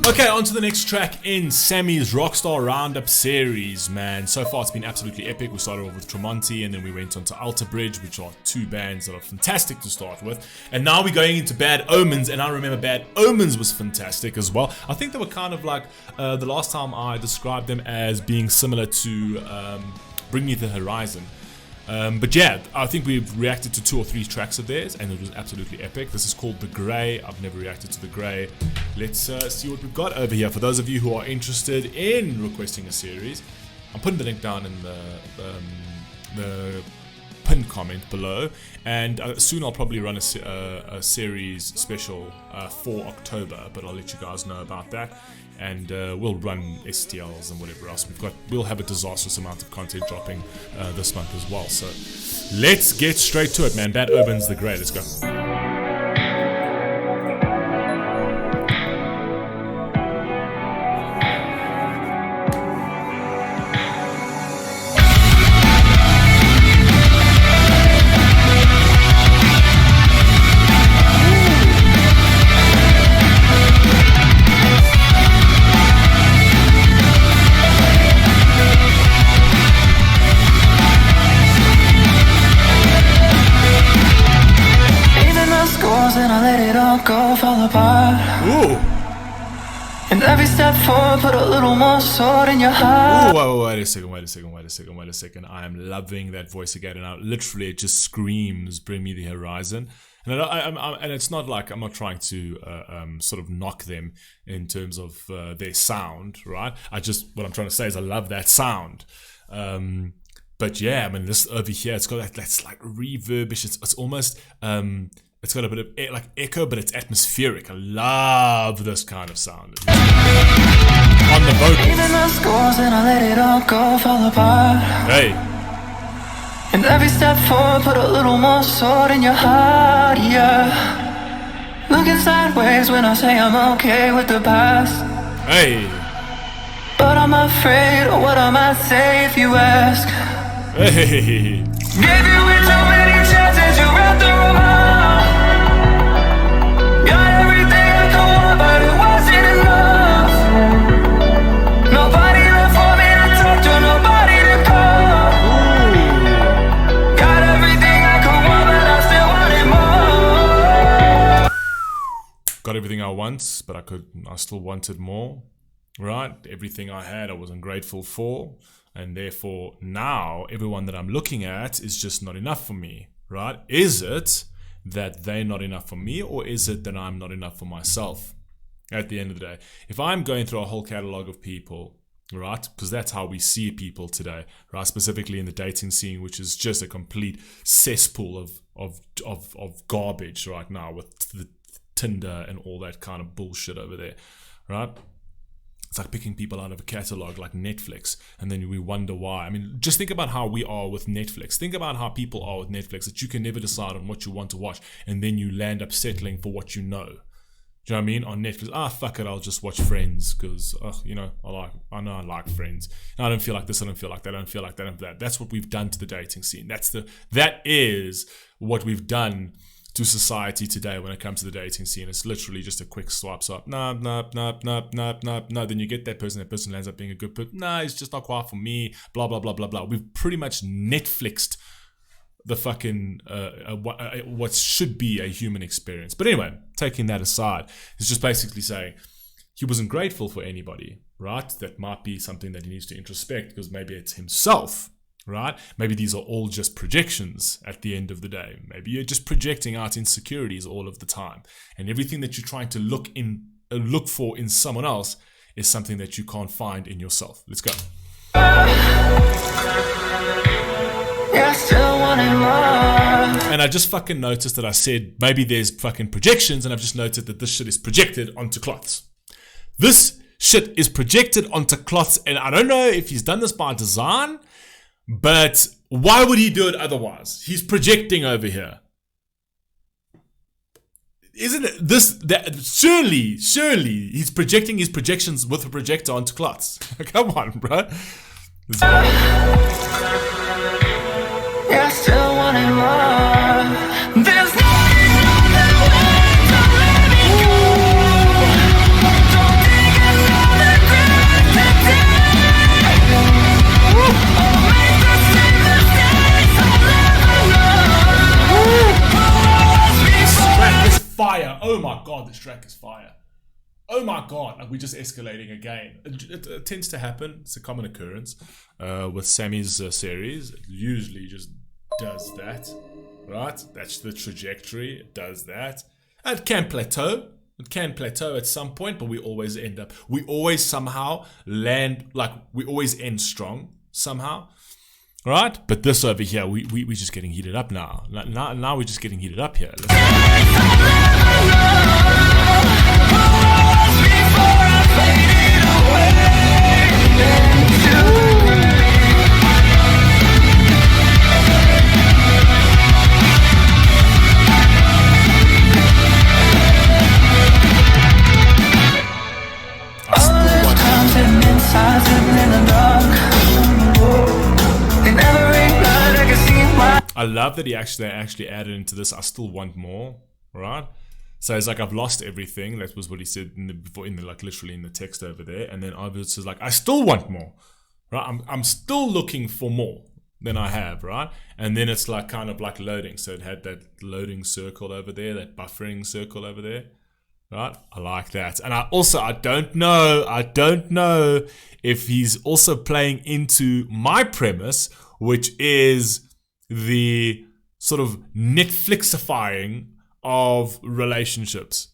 Okay, on to the next track in Sammy's Rockstar Roundup series, man. So far it's been absolutely epic. We started off with Tremonti and then we went on to Alter Bridge, which are two bands that are fantastic to start with. And now we're going into Bad Omens, and I remember Bad Omens was fantastic as well. I think they were kind of like, the last time I described them as being similar to Bring Me the Horizon. But yeah, I think we've reacted to 2 or 3 tracks of theirs and it was absolutely epic. This is called The Grey. I've never reacted to The Grey. Let's see what we've got over here. For those of you who are interested in requesting a series, I'm putting the link down in the pinned comment below, and soon I'll probably run a series special for October, but I'll let you guys know about that. And we'll run STLs and whatever else. We'll have a disastrous amount of content dropping this month as well. So let's get straight to it, man. Bad Omens, The Grey. Let's go. Ooh. And every step forward, put a little more sword in your heart. Ooh, wait a second. I am loving that voice again, and literally it just screams "Bring Me the Horizon." And and it's not like I'm not trying to sort of knock them in terms of their sound, right? What I'm trying to say is I love that sound. But yeah, I mean, this over here, it's got that's like reverbish. It's almost it's got a bit of like echo, but it's atmospheric. I love this kind of sound. On the vocals. Even the scores and I let it all go, fall apart. Hey. And every step forward, put a little more sword in your heart, yeah. Looking sideways when I say I'm okay with the past. Hey. But I'm afraid of what I might say if you ask. Hey. Gave you way too many chances, you read the romance. Got everything I could want, but it wasn't enough. Nobody left for me to talk to, nobody to call. Got everything I could want, but I still wanted more. Got everything I want, but I still wanted more. Right? Everything I had, I wasn't grateful for. And therefore, now, everyone that I'm looking at is just not enough for me, right? Is it that they're not enough for me, or is it that I'm not enough for myself? At the end of the day, if I'm going through a whole catalog of people, right? Because that's how we see people today, right? Specifically in the dating scene, which is just a complete cesspool of garbage right now with the Tinder and all that kind of bullshit over there, right? It's like picking people out of a catalog like Netflix, and then we wonder why. I mean, just think about how we are with Netflix. Think about how people are with Netflix, that you can never decide on what you want to watch, and then you land up settling for what you know. Do you know what I mean? On Netflix, fuck it, I'll just watch Friends because, I know I like Friends. I don't feel like this, I don't feel like that, I don't feel like that, I don't feel like that. That's what we've done to the dating scene. That is what we've done to society today when it comes to the dating scene. It's literally just a quick swipe up. No. Then you get that person lands up being a good person. No, it's just not quite for me. Blah, blah, blah, blah, blah. We've pretty much Netflixed the fucking, what should be a human experience. But anyway, taking that aside, it's just basically saying he wasn't grateful for anybody, right? That might be something that he needs to introspect, because maybe it's himself. Right? Maybe these are all just projections at the end of the day. Maybe you're just projecting out insecurities all of the time. And everything that you're trying to look for in someone else is something that you can't find in yourself. Let's go. Yeah, still wanting more. And I just fucking noticed that I said maybe there's fucking projections, and I've just noted that this shit is projected onto cloths. This shit is projected onto cloths, and I don't know if he's done this by design, but why would he do it otherwise? He's projecting over here. Isn't it surely he's projecting his projections with a projector onto cloths. Come on, bro. Yeah, still wanting more. There's no way to let me go. oh my God, like we're just escalating again. It tends to happen. It's a common occurrence with Sammy's series. It usually just does that, right? That's the trajectory. It does that. And it can plateau. It can plateau at some point, but we always somehow land, like we always end strong somehow. Right? But this over here, we're just getting heated up now. Now we're just getting heated up here. I love that they actually added into this. I still want more, right? So it's like I've lost everything. That was what he said like literally in the text over there. And then obviously it's like I still want more, right? I'm still looking for more than I have, right? And then it's like kind of like loading. So it had that loading circle over there, that buffering circle over there, right? I like that. And I don't know if he's also playing into my premise, which is the sort of Netflixifying of relationships.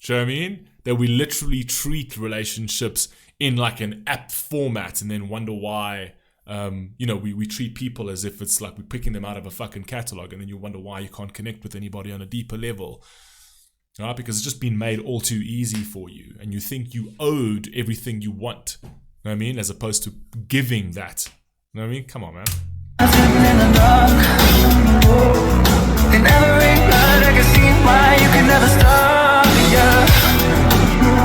Do you know what I mean? That we literally treat relationships in like an app format and then wonder why, we treat people as if it's like we're picking them out of a fucking catalog, and then you wonder why you can't connect with anybody on a deeper level. Right? Because it's just been made all too easy for you, and you think you owed everything you want. You know what I mean? As opposed to giving that. You know what I mean? Come on, man. In the dark, in every blood I can see why you can never stop, yeah.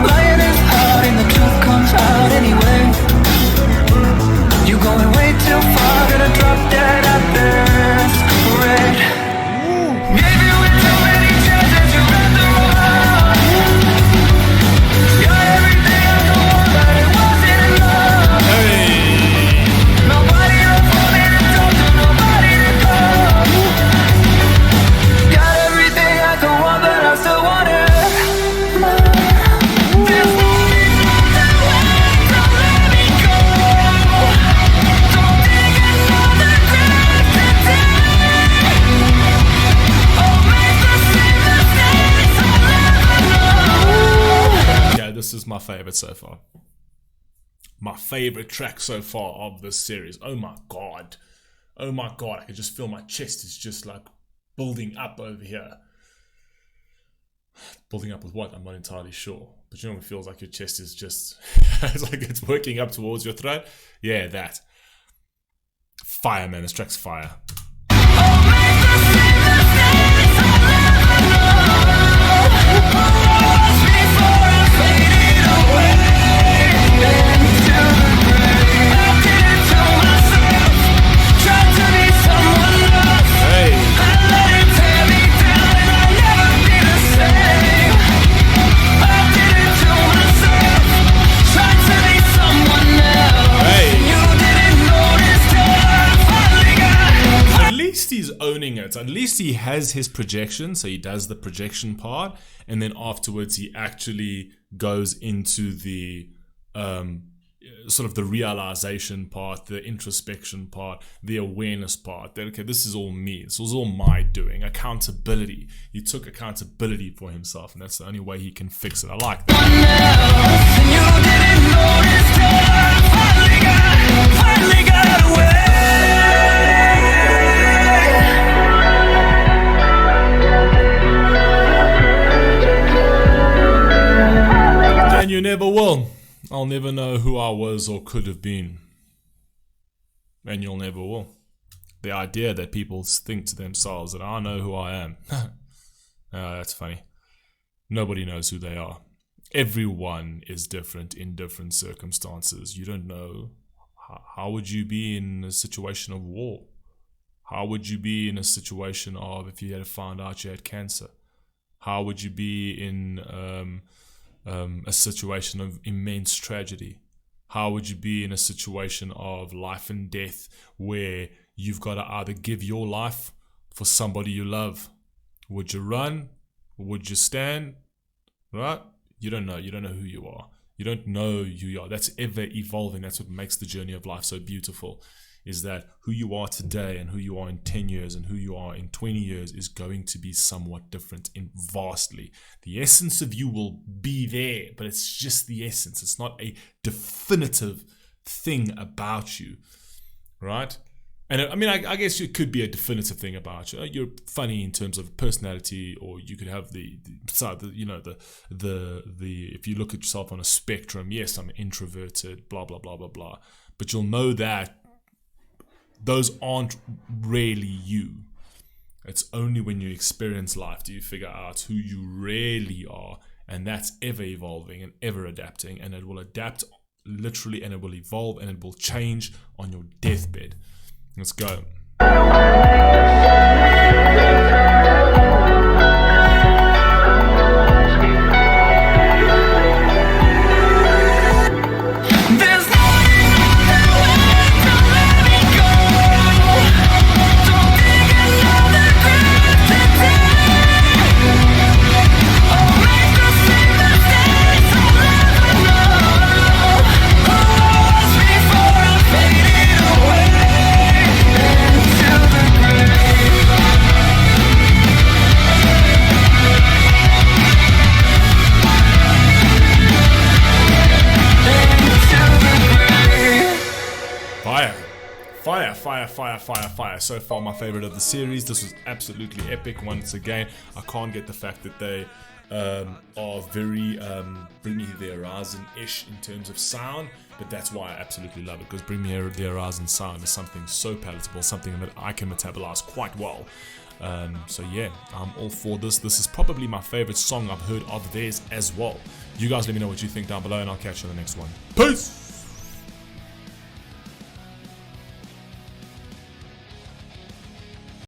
Lying is hard and the truth comes out anyway. You going way too far, gonna drop dead at this rate. Gave you way too many chances, you ran the wrong. You're everything I could want, but it wasn't enough. Hey. Nobody left for me to talk to, nobody to call. Got everything I could want, but I still want it. There's only nothing left, don't let me go. Don't dig another grave today. I'll make the same mistakes I'll never know. Yeah, this is my favorite so far. My favorite track so far of this series. Oh my God. I can just feel my chest is just like building up over here. Building up with what? I'm not entirely sure. But you know, it feels like your chest is just, it's like it's working up towards your throat. Yeah, that. Fire, man. This track's fire. He's owning it. At least he has his projection, so he does the projection part, and then afterwards he actually goes into the sort of the realization part, the introspection part, the awareness part. That okay, this is all me. This was all my doing. Accountability. He took accountability for himself, and that's the only way he can fix it. I like that. Finally got away. And you never will. I'll never know who I was or could have been. And you'll never will. The idea that people think to themselves that I know who I am. That's funny. Nobody knows who they are. Everyone is different in different circumstances. You don't know. How would you be in a situation of war? How would you be in a situation of if you had found out you had cancer? How would you be in a situation of immense tragedy? How would you be in a situation of life and death where you've got to either give your life for somebody you love? Would you run? Would you stand? Right? You don't know. You don't know who you are. You don't know who you are. That's ever evolving. That's what makes the journey of life so beautiful, is that who you are today and who you are in 10 years and who you are in 20 years is going to be somewhat different in vastly. The essence of you will be there, but it's just the essence. It's not a definitive thing about you, right? And I mean, I guess it could be a definitive thing about you. You're funny in terms of personality, or you could have the if you look at yourself on a spectrum, yes, I'm introverted, blah, blah, blah, blah, blah. But you'll know that those aren't really you. It's only when you experience life do you figure out who you really are. And that's ever evolving and ever adapting. And it will adapt literally, and it will evolve, and it will change on your deathbed. Let's go. Fire. So far, my favorite of the series. This was absolutely epic. Once again, I can't get the fact that they are very Bring Me the Horizon-ish in terms of sound, but that's why I absolutely love it, because Bring Me the Horizon sound is something so palatable, something that I can metabolize quite well. So yeah, I'm all for this. This is probably my favorite song I've heard of theirs as well. You guys let me know what you think down below, and I'll catch you on the next one. Peace!